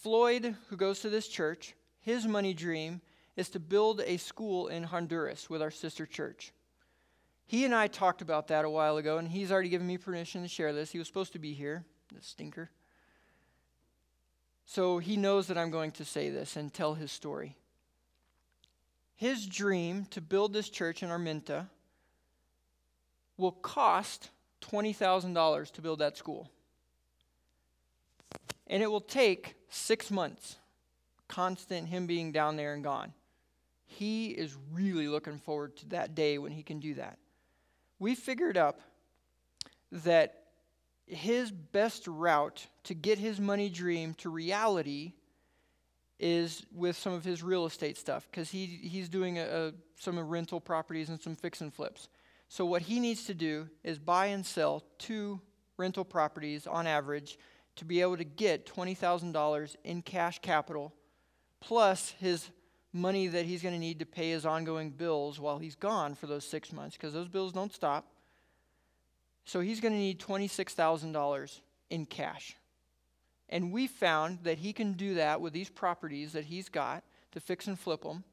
Floyd, who goes to this church, his money dream is to build a school in Honduras with our sister church. He and I talked about that a while ago, and he's already given me permission to share this. He was supposed to be here, the stinker. So he knows that I'm going to say this and tell his story. His dream to build this church in Arminta will cost $20,000 to build that school. And it will take 6 months, constant him being down there and gone. He is really looking forward to that day when he can do that. We figured up that his best route to get his money dream to reality is with some of his real estate stuff, because he's doing some rental properties and some fix and flips. So what he needs to do is buy and sell 2 rental properties on average to be able to get $20,000 in cash capital, plus his money that he's going to need to pay his ongoing bills while he's gone for those 6 months, because those bills don't stop. So he's going to need $26,000 in cash. And we found that he can do that with these properties that he's got to fix and flip them,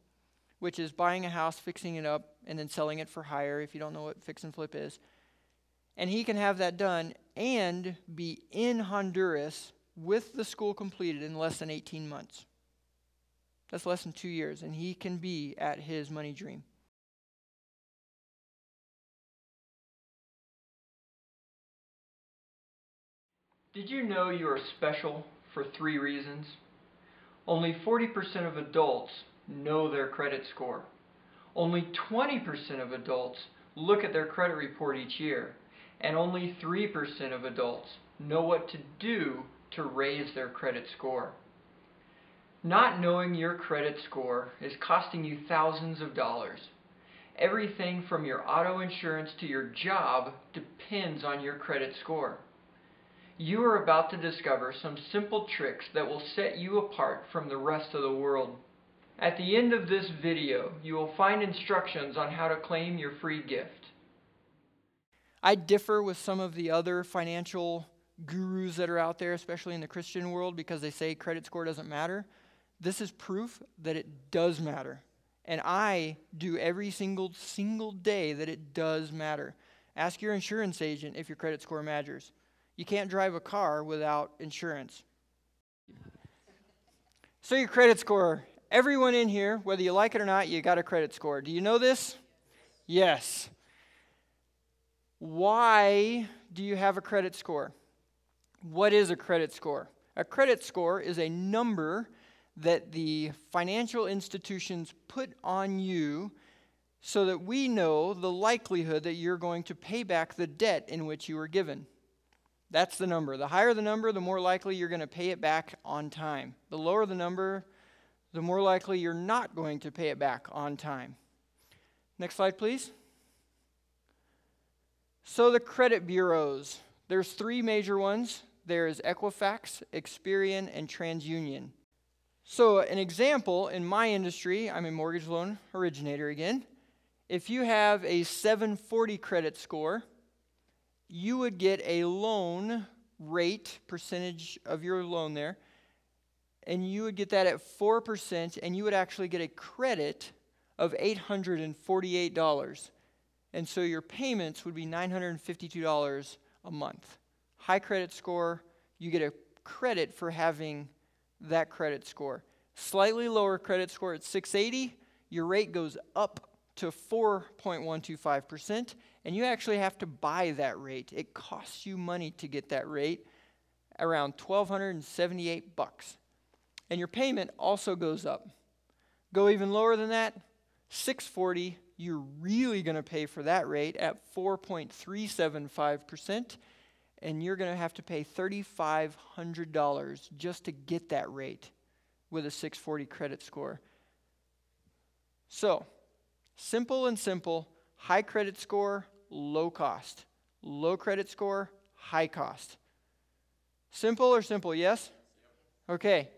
which is buying a house, fixing it up, and then selling it for hire, if you don't know what fix and flip is. And he can have that done and be in Honduras with the school completed in less than 18 months. That's less than 2 years, and he can be at his money dream. Did you know you are special for 3 reasons? Only 40% of adults know their credit score. Only 20% of adults look at their credit report each year. And only 3% of adults know what to do to raise their credit score. Not knowing your credit score is costing you thousands of dollars. Everything from your auto insurance to your job depends on your credit score. You are about to discover some simple tricks that will set you apart from the rest of the world. At the end of this video, you will find instructions on how to claim your free gift. I differ with some of the other financial gurus that are out there, especially in the Christian world, because they say credit score doesn't matter. This is proof that it does matter. And I do every single day that it does matter. Ask your insurance agent if your credit score matters. You can't drive a car without insurance. So your credit score. Everyone in here, whether you like it or not, you got a credit score. Do you know this? Yes. Why do you have a credit score? What is a credit score? A credit score is a number that the financial institutions put on you so that we know the likelihood that you're going to pay back the debt in which you were given. That's the number. The higher the number, the more likely you're going to pay it back on time. The lower the number, the more likely you're not going to pay it back on time. Next slide, please. So the credit bureaus, there's 3 major ones. There's Equifax, Experian, and TransUnion. So an example, in my industry, I'm a mortgage loan originator again. If you have a 740 credit score, you would get a loan rate, percentage of your loan there, and you would get that at 4%, and you would actually get a credit of $848. And so your payments would be $952 a month. High credit score, you get a credit for having that credit score. Slightly lower credit score at 680, your rate goes up to 4.125%, and you actually have to buy that rate. It costs you money to get that rate, around $1,278. And your payment also goes up. Go even lower than that, 640, you're really going to pay for that rate at 4.375%, and you're going to have to pay $3,500 just to get that rate with a 640 credit score. So, simple and simple, high credit score, low cost. Low credit score, high cost. Simple or simple, yes? Okay.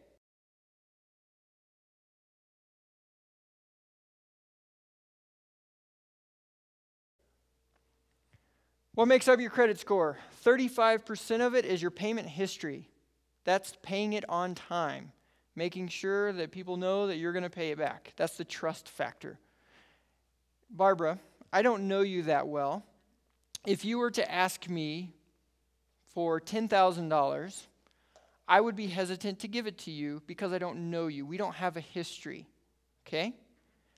What makes up your credit score? 35% of it is your payment history. That's paying it on time. making sure that people know that you're going to pay it back. That's the trust factor. Barbara, I don't know you that well. If you were to ask me for $10,000, I would be hesitant to give it to you because I don't know you. We don't have a history, okay?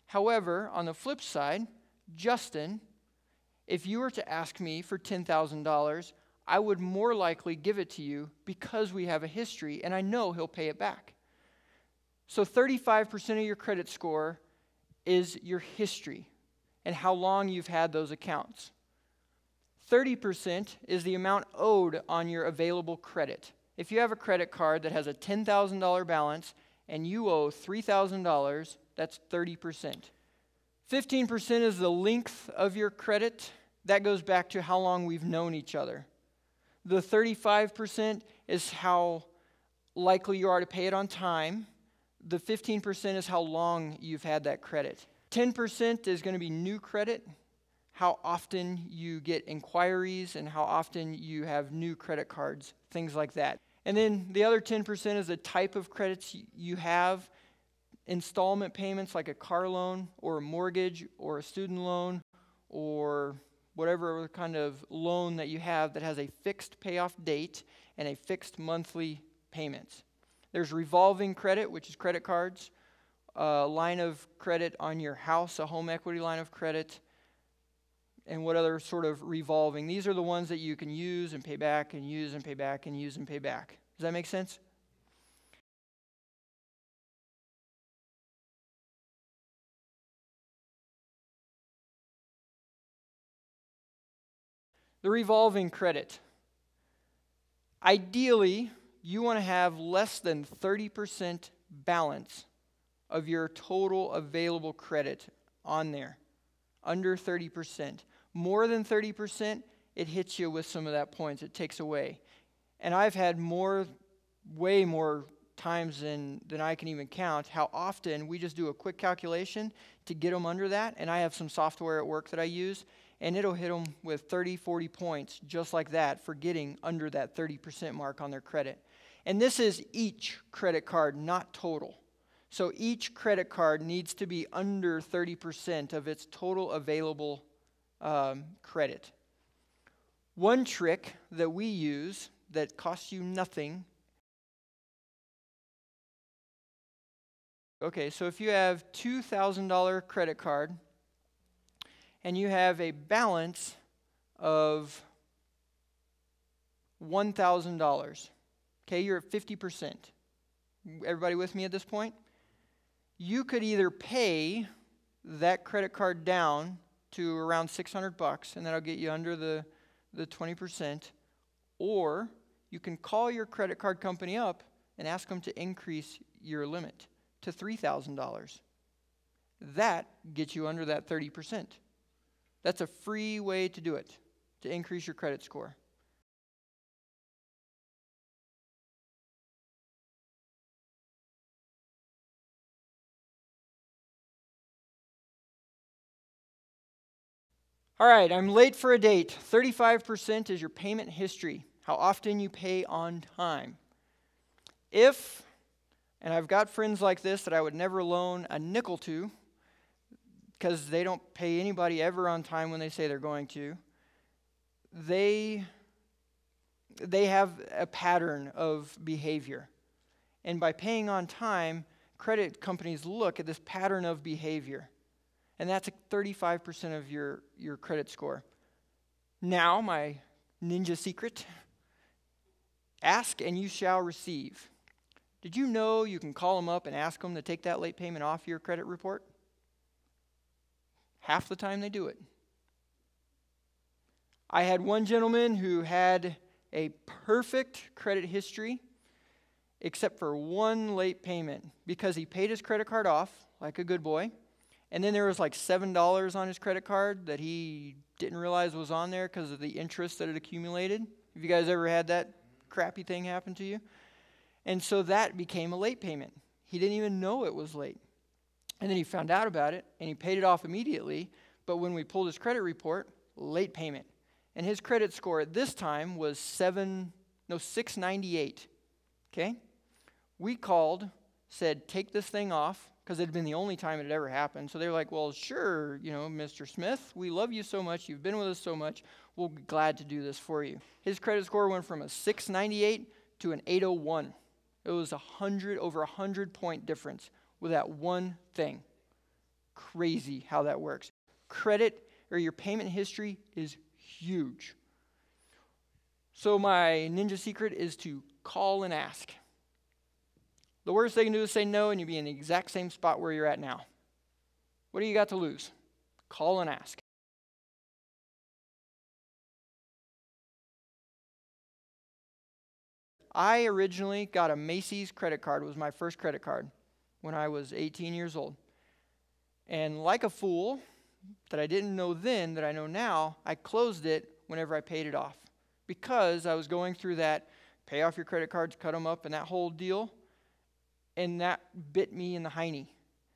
However, on the flip side, Justin, if you were to ask me for $10,000, I would more likely give it to you because we have a history and I know he'll pay it back. So 35% of your credit score is your history and how long you've had those accounts. 30% is the amount owed on your available credit. If you have a credit card that has a $10,000 balance and you owe $3,000, that's 30%. 15% is the length of your credit. That goes back to how long we've known each other. The 35% is how likely you are to pay it on time. The 15% is how long you've had that credit. 10% is going to be new credit, how often you get inquiries and how often you have new credit cards, things like that. And then the other 10% is the type of credits you have, installment payments like a car loan or a mortgage or a student loan or whatever kind of loan that you have that has a fixed payoff date and a fixed monthly payment. There's revolving credit, which is credit cards, a line of credit on your house, a home equity line of credit, and what other sort of revolving. These are the ones that you can use and pay back and use and pay back and use and pay back. Does that make sense? The revolving credit. Ideally, you want to have less than 30% balance of your total available credit on there. Under 30%. More than 30%, it hits you with some of that points. It takes away. And I've had way more times than I can even count, how often we just do a quick calculation to get them under that. And I have some software at work that I use, and it'll hit them with 30, 40 points just like that for getting under that 30% mark on their credit. And this is each credit card, not total. So each credit card needs to be under 30% of its total available credit. One trick that we use that costs you nothing. Okay, so if you have $2,000 credit card and you have a balance of $1,000, okay, you're at 50%. Everybody with me at this point? You could either pay that credit card down to around $600, and that'll get you under the 20%, or you can call your credit card company up and ask them to increase your limit to $3,000. That gets you under that 30%. That's a free way to do it, to increase your credit score. All right, I'm late for a date. 35% is your payment history, how often you pay on time. And I've got friends like this that I would never loan a nickel to because they don't pay anybody ever on time when they say they're going to. They have a pattern of behavior. And by paying on time, credit companies look at this pattern of behavior. And that's 35% of your credit score. Now, my ninja secret, ask and you shall receive. Did you know you can call them up and ask them to take that late payment off your credit report? Half the time they do it. I had one gentleman who had a perfect credit history except for one late payment because he paid his credit card off like a good boy. And then there was like $7 on his credit card that he didn't realize was on there because of the interest that had accumulated. Have you guys ever had that crappy thing happen to you? And so that became a late payment. He didn't even know it was late. And then he found out about it, and he paid it off immediately. But when we pulled his credit report, late payment. And his credit score at this time was 698. Okay? We called said, take this thing off, because it had been the only time it had ever happened. So they were like, well, sure, Mr. Smith, we love you so much. You've been with us so much. We'll be glad to do this for you. His credit score went from a 698 to an 801. It was over 100 point difference with that one thing. Crazy how that works. Credit or your payment history is huge. So my ninja secret is to call and ask. The worst they can do is say no, and you'll be in the exact same spot where you're at now. What do you got to lose? Call and ask. I originally got a Macy's credit card. It was my first credit card when I was 18 years old. And like a fool, that I didn't know then, that I know now, I closed it whenever I paid it off. Because I was going through that pay off your credit cards, cut them up, and that whole deal. And that bit me in the hiney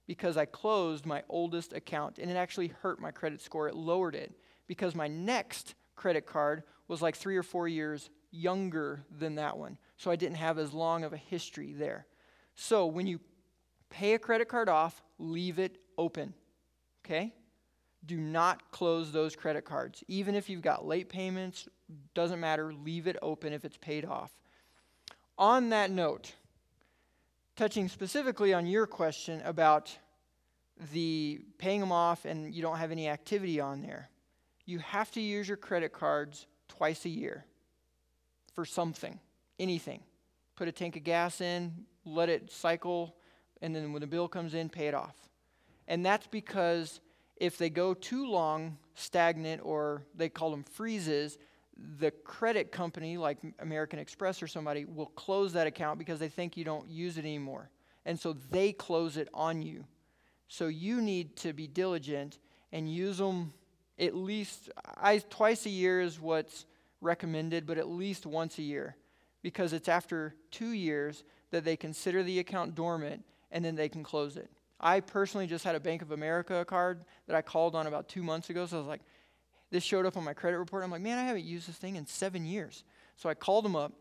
because I closed my oldest account, and it actually hurt my credit score. It lowered it because my next credit card was like 3 or 4 years younger than that one. So I didn't have as long of a history there. So when you pay a credit card off, leave it open, okay? Do not close those credit cards. Even if you've got late payments, doesn't matter, leave it open if it's paid off. On that note, touching specifically on your question about the paying them off and you don't have any activity on there, you have to use your credit cards twice a year for something, anything. Put a tank of gas in, let it cycle, and then when the bill comes in, pay it off. And that's because if they go too long, stagnant, or they call them freezes, the credit company, like American Express or somebody, will close that account because they think you don't use it anymore. And so they close it on you. So you need to be diligent and use them at least, twice a year is what's recommended, but at least once a year. Because it's after 2 years that they consider the account dormant and then they can close it. I personally just had a Bank of America card that I called on about 2 months ago, so I was like, this showed up on my credit report. I'm like, man, I haven't used this thing in 7 years. So I called them up,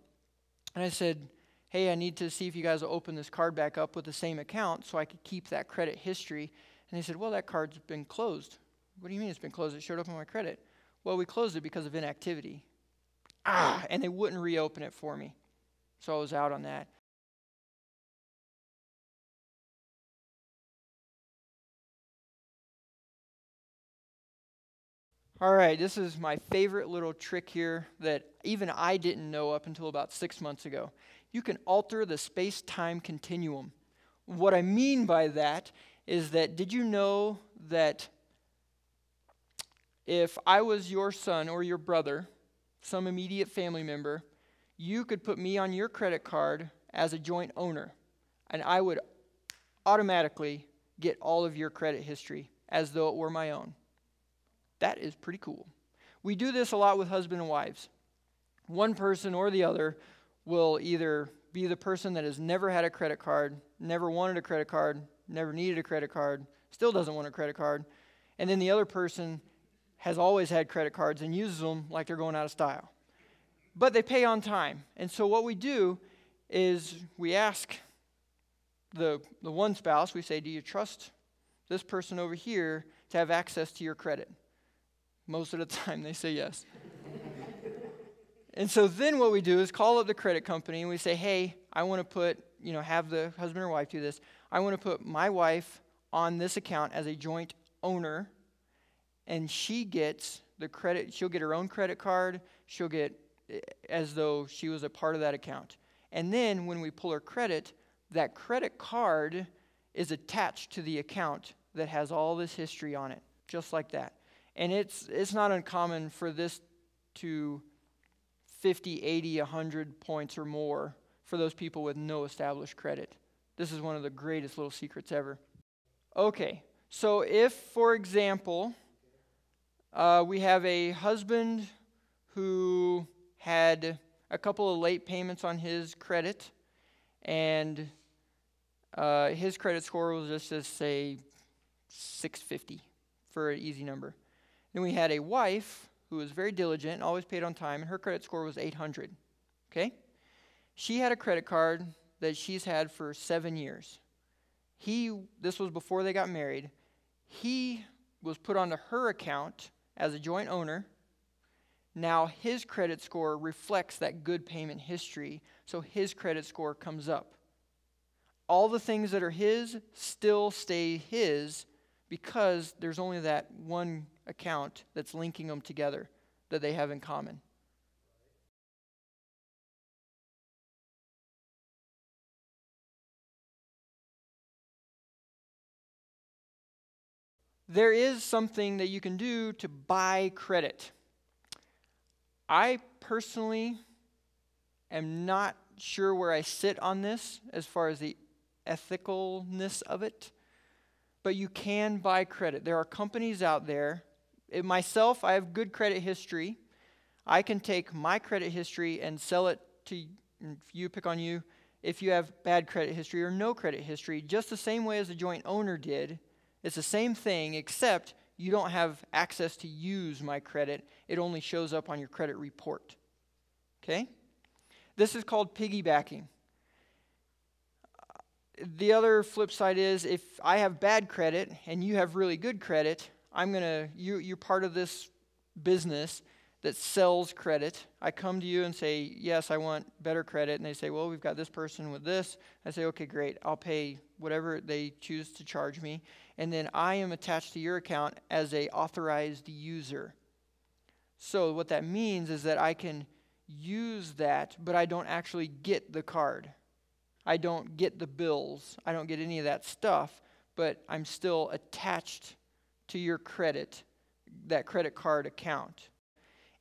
and I said, hey, I need to see if you guys will open this card back up with the same account so I could keep that credit history. And they said, well, that card's been closed. What do you mean it's been closed? It showed up on my credit. Well, we closed it because of inactivity. And they wouldn't reopen it for me. So I was out on that. All right, this is my favorite little trick here that even I didn't know up until about 6 months ago. You can alter the space-time continuum. What I mean by that is that, did you know that if I was your son or your brother, some immediate family member, you could put me on your credit card as a joint owner, and I would automatically get all of your credit history as though it were my own. That is pretty cool. We do this a lot with husband and wives. One person or the other will either be the person that has never had a credit card, never wanted a credit card, never needed a credit card, still doesn't want a credit card, and then the other person has always had credit cards and uses them like they're going out of style. But they pay on time. And so what we do is we ask the one spouse, we say, do you trust this person over here to have access to your credit? Most of the time they say yes. And so then what we do is call up the credit company and we say, hey, I want to put, have the husband or wife do this. I want to put my wife on this account as a joint owner, and she gets the credit. She'll get her own credit card. She'll get as though she was a part of that account. And then when we pull her credit, that credit card is attached to the account that has all this history on it, just like that. And it's not uncommon for this to 50, 80, 100 points or more for those people with no established credit. This is one of the greatest little secrets ever. Okay, so if, for example, we have a husband who had a couple of late payments on his credit, and his credit score was just say 650 for an easy number. Then we had a wife who was very diligent and always paid on time, and her credit score was 800. Okay? She had a credit card that she's had for 7 years. This was before they got married. He was put onto her account as a joint owner. Now his credit score reflects that good payment history, so his credit score comes up. All the things that are his still stay his because there's only that one account that's linking them together that they have in common. There is something that you can do to buy credit. I personally am not sure where I sit on this as far as the ethicalness of it, but you can buy credit. There are companies out there. Myself, I have good credit history. I can take my credit history and sell it to you, pick on you, if you have bad credit history or no credit history, just the same way as the joint owner did. It's the same thing, except you don't have access to use my credit. It only shows up on your credit report. Okay? This is called piggybacking. The other flip side is if I have bad credit and you have really good credit, you're part of this business that sells credit. I come to you and say, yes, I want better credit. And they say, well, we've got this person with this. I say, okay, great. I'll pay whatever they choose to charge me. And then I am attached to your account as an authorized user. So what that means is that I can use that, but I don't actually get the card. I don't get the bills. I don't get any of that stuff, but I'm still attached to your credit, that credit card account.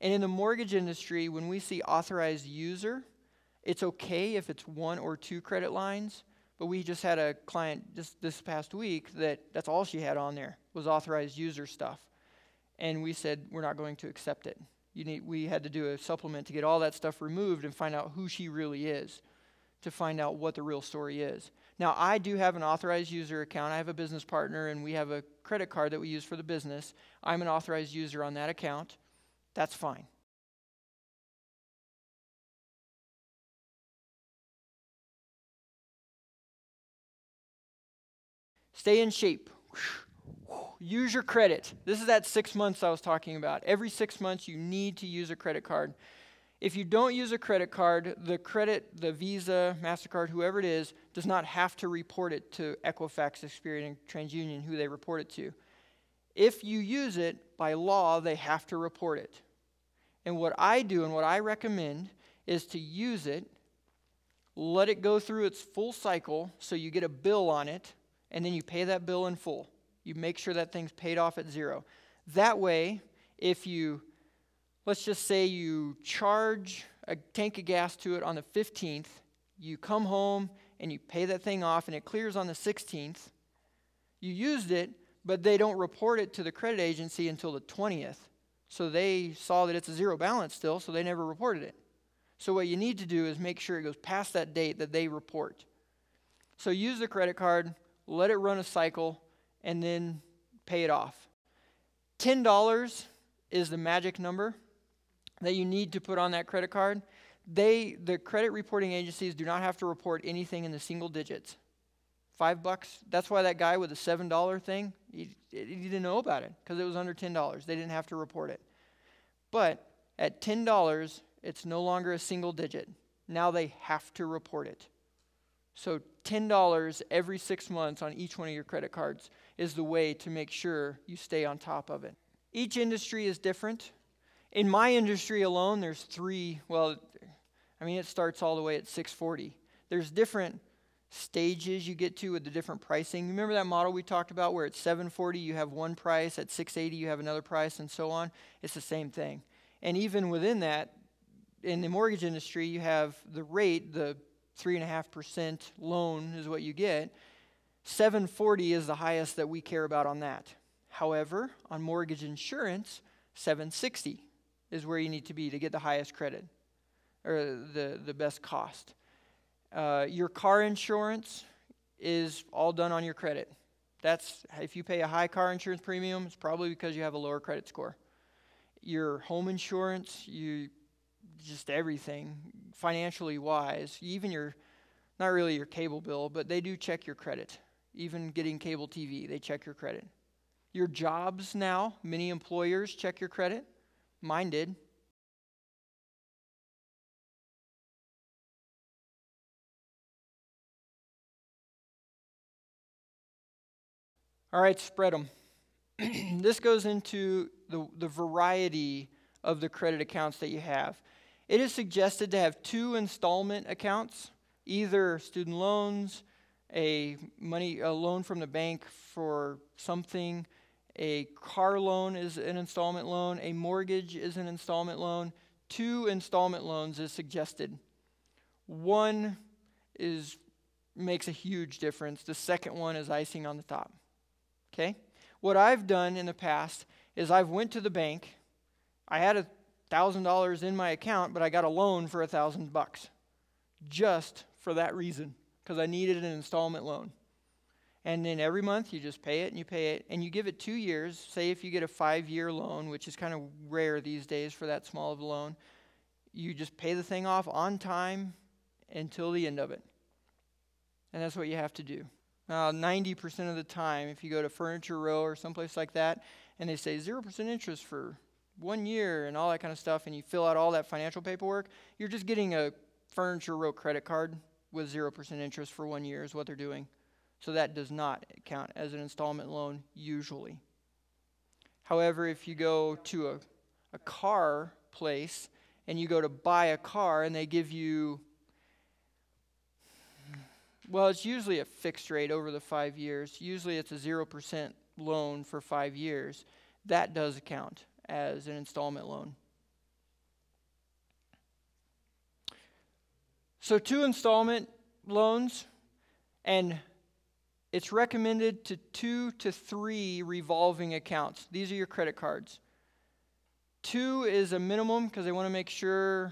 And in the mortgage industry, when we see authorized user, it's okay if it's one or two credit lines, but we just had a client just this past week that's all she had on there was authorized user stuff. And we said, we're not going to accept it. We had to do a supplement to get all that stuff removed and find out who she really is, to find out what the real story is. Now, I do have an authorized user account. I have a business partner, and we have a credit card that we use for the business. I'm an authorized user on that account. That's fine. Stay in shape. Use your credit. This is that 6 months I was talking about. Every 6 months, you need to use a credit card. If you don't use a credit card, the Visa, MasterCard, whoever it is, does not have to report it to Equifax, Experian, TransUnion, who they report it to. If you use it, by law, they have to report it. And what I do and what I recommend is to use it, let it go through its full cycle so you get a bill on it, and then you pay that bill in full. You make sure that thing's paid off at zero. That way, let's just say you charge a tank of gas to it on the 15th, you come home and you pay that thing off and it clears on the 16th. You used it, but they don't report it to the credit agency until the 20th. So they saw that it's a zero balance still, so they never reported it. So what you need to do is make sure it goes past that date that they report. So use the credit card, let it run a cycle, and then pay it off. $10 is the magic number that you need to put on that credit card. The credit reporting agencies do not have to report anything in the single digits. $5, that's why that guy with the $7 thing, he didn't know about it because it was under $10. They didn't have to report it. But at $10, it's no longer a single digit. Now they have to report it. So $10 every 6 months on each one of your credit cards is the way to make sure you stay on top of it. Each industry is different. In my industry alone, there's it starts all the way at 640. There's different stages you get to with the different pricing. Remember that model we talked about where at 740 you have one price, at 680 you have another price, and so on? It's the same thing. And even within that, in the mortgage industry, you have the rate, the 3.5% loan is what you get. 740 is the highest that we care about on that. However, on mortgage insurance, 760 is where you need to be to get the highest credit or the best cost. Your car insurance is all done on your credit. If you pay a high car insurance premium, it's probably because you have a lower credit score. Your home insurance, just everything, financially wise, even not really your cable bill, but they do check your credit. even getting cable TV, they check your credit. Your jobs now, many employers check your credit. Mine did. All right, spread them. This goes into the variety of the credit accounts that you have. It is suggested to have 2 installment accounts, either student loans, a loan from the bank for something, a car loan is an installment loan, a mortgage is an installment loan. 2 installment loans is suggested. One makes a huge difference. The second one is icing on the top. Okay? What I've done in the past is I've went to the bank. I had $1,000 in my account, but I got a loan for $1,000 just for that reason, because I needed an installment loan. And then every month you just pay it and you pay it, and you give it 2 years. Say if you get a 5-year loan, which is kind of rare these days for that small of a loan, you just pay the thing off on time until the end of it. And that's what you have to do. 90% of the time, if you go to Furniture Row or someplace like that, and they say 0% interest for 1 year and all that kind of stuff, and you fill out all that financial paperwork, you're just getting a Furniture Row credit card with 0% interest for 1 year is what they're doing. So that does not count as an installment loan usually. However, if you go to a car place and you go to buy a car and they give you, well, it's usually a fixed rate over the 5 years. Usually it's a 0% loan for 5 years. That does count as an installment loan. So 2 installment loans, and it's recommended to 2 to 3 revolving accounts. These are your credit cards. 2 is a minimum because they want to make sure,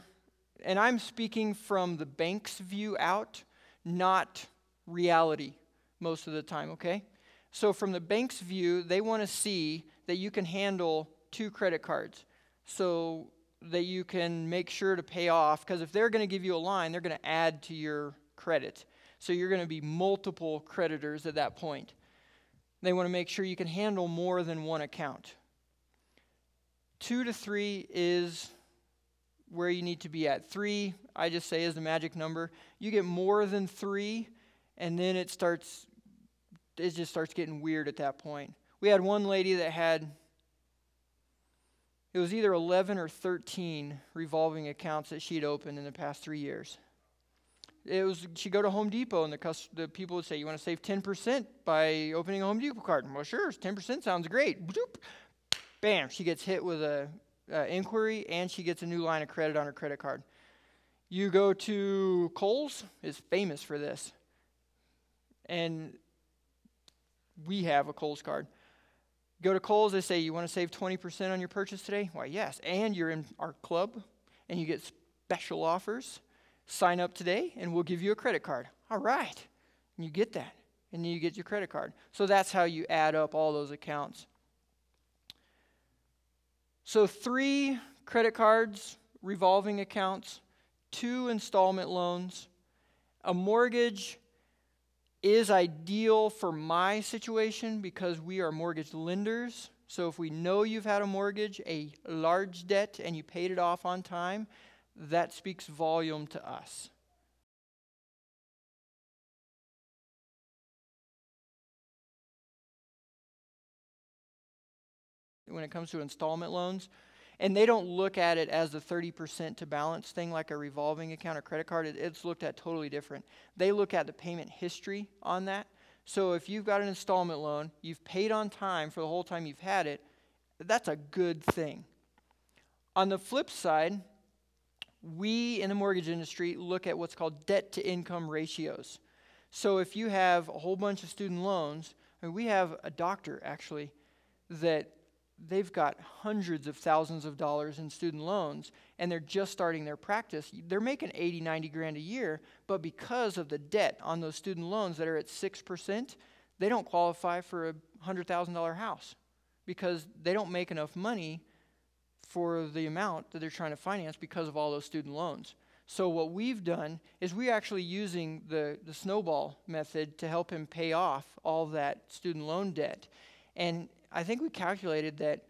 and I'm speaking from the bank's view out, not reality most of the time, okay? So from the bank's view, they want to see that you can handle 2 credit cards so that you can make sure to pay off, because if they're going to give you a line, they're going to add to your credit. So you're going to be multiple creditors at that point. They want to make sure you can handle more than one account. 2 to 3 is where you need to be at. 3, I just say, is the magic number. You get more than 3, and then it just starts getting weird at that point. We had one lady that had, it was either 11 or 13 revolving accounts that she'd opened in the past 3 years. She'd go to Home Depot, and the people would say, you want to save 10% by opening a Home Depot card? Well, sure, 10% sounds great. Boop. Bam, she gets hit with a inquiry, and she gets a new line of credit on her credit card. You go to Kohl's, is famous for this. And we have a Kohl's card. Go to Kohl's, they say, you want to save 20% on your purchase today? Why, yes. And you're in our club, and you get special offers. Sign up today, and we'll give you a credit card. All right. And you get that, and then you get your credit card. So that's how you add up all those accounts. So 3 credit cards, revolving accounts, 2 installment loans. A mortgage is ideal for my situation because we are mortgage lenders. So if we know you've had a mortgage, a large debt, and you paid it off on time, that speaks volume to us. When it comes to installment loans, and they don't look at it as the 30% to balance thing like a revolving account or credit card. It's looked at totally different. They look at the payment history on that. So if you've got an installment loan, you've paid on time for the whole time you've had it, that's a good thing. On the flip side, we in the mortgage industry look at what's called debt-to-income ratios. So if you have a whole bunch of student loans, and we have a doctor actually that they've got hundreds of thousands of dollars in student loans, and they're just starting their practice. They're making 80, 90 grand a year, but because of the debt on those student loans that are at 6%, they don't qualify for a $100,000 house because they don't make enough money for the amount that they're trying to finance because of all those student loans. So what we've done is we're actually using the snowball method to help him pay off all that student loan debt. And I think we calculated that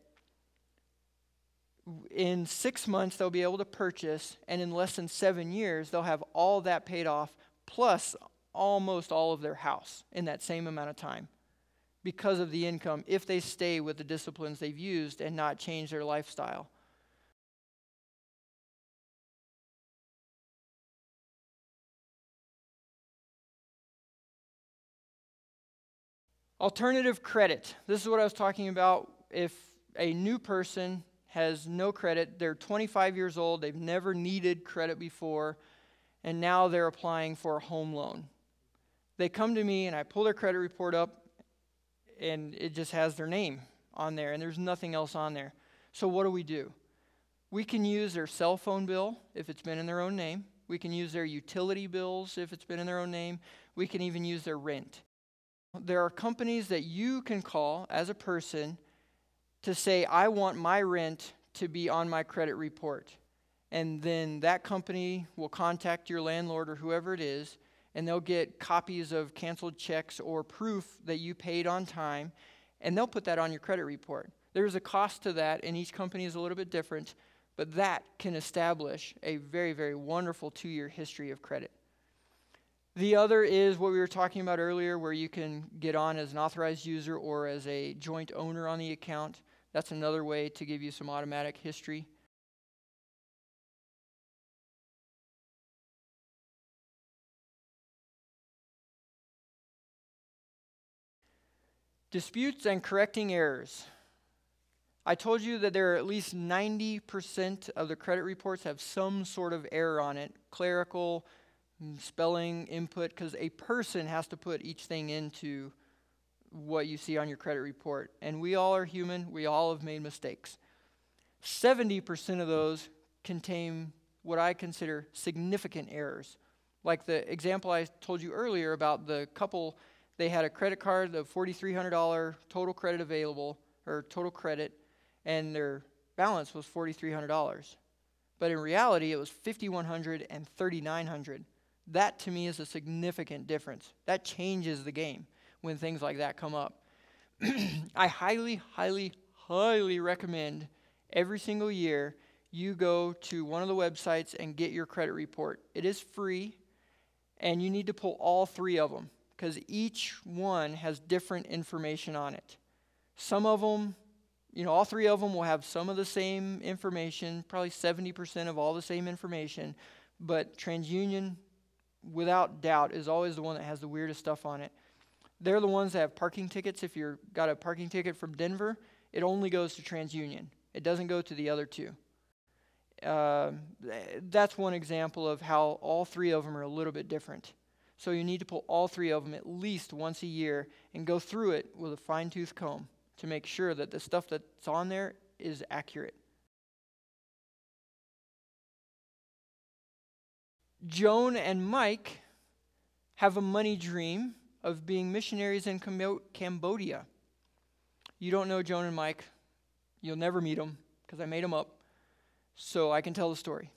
in 6 months they'll be able to purchase, and in less than 7 years they'll have all that paid off, plus almost all of their house in that same amount of time, because of the income, if they stay with the disciplines they've used and not change their lifestyle. Alternative credit. This is what I was talking about. If a new person has no credit, they're 25 years old, they've never needed credit before, and now they're applying for a home loan. They come to me and I pull their credit report up, and it just has their name on there, and there's nothing else on there. So what do? We can use their cell phone bill if it's been in their own name. We can use their utility bills if it's been in their own name. We can even use their rent. There are companies that you can call as a person to say, I want my rent to be on my credit report. And then that company will contact your landlord or whoever it is, and they'll get copies of canceled checks or proof that you paid on time, and they'll put that on your credit report. There's a cost to that, and each company is a little bit different, but that can establish a very, very wonderful 2-year history of credit. The other is what we were talking about earlier, where you can get on as an authorized user or as a joint owner on the account. That's another way to give you some automatic history. Disputes and correcting errors. I told you that there are at least 90% of the credit reports have some sort of error on it, clerical, spelling, input, because a person has to put each thing into what you see on your credit report. And we all are human. We all have made mistakes. 70% of those contain what I consider significant errors. Like the example I told you earlier about the couple, they had a credit card of $4,300 total credit available, or total credit, and their balance was $4,300. But in reality, it was $5,100 and $3,900. That to me is a significant difference. That changes the game when things like that come up. I highly, highly, highly recommend every single year you go to one of the websites and get your credit report. It is free, and you need to pull all 3 of them because each one has different information on it. Some of them, all 3 of them will have some of the same information, probably 70% of all the same information, but TransUnion, without doubt, is always the one that has the weirdest stuff on it. They're the ones that have parking tickets. If you've got a parking ticket from Denver, it only goes to TransUnion. It doesn't go to the other 2. That's one example of how all 3 of them are a little bit different. So you need to pull all 3 of them at least once a year and go through it with a fine-tooth comb to make sure that the stuff that's on there is accurate. Joan and Mike have a money dream of being missionaries in Cambodia. You don't know Joan and Mike. You'll never meet them because I made them up, so I can tell the story.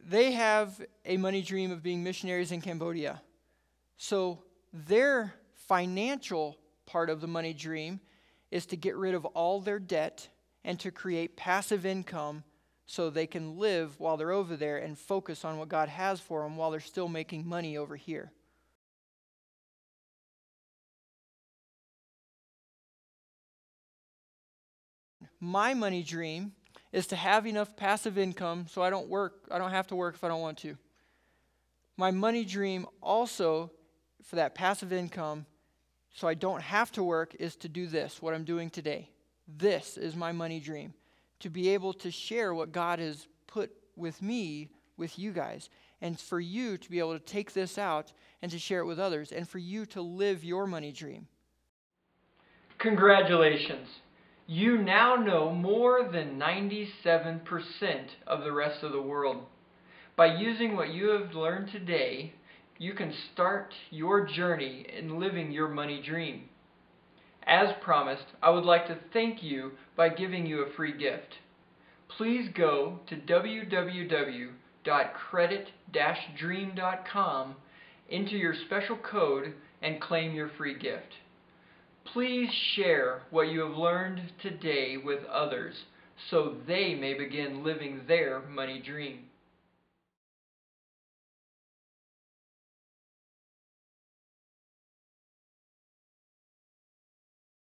They have a money dream of being missionaries in Cambodia. So their financial part of the money dream is to get rid of all their debt and to create passive income so they can live while they're over there and focus on what God has for them while they're still making money over here. My money dream is to have enough passive income so I don't have to work if I don't want to. My money dream also, for that passive income, so I don't have to work, is to do this, what I'm doing today. This is my money dream. To be able to share what God has put with me, with you guys, and for you to be able to take this out and to share it with others, and for you to live your money dream. Congratulations. You now know more than 97% of the rest of the world. By using what you have learned today, you can start your journey in living your money dream. As promised, I would like to thank you by giving you a free gift. please go to www.credit-dream.com, enter your special code, and claim your free gift. Please share what you have learned today with others so they may begin living their money dream.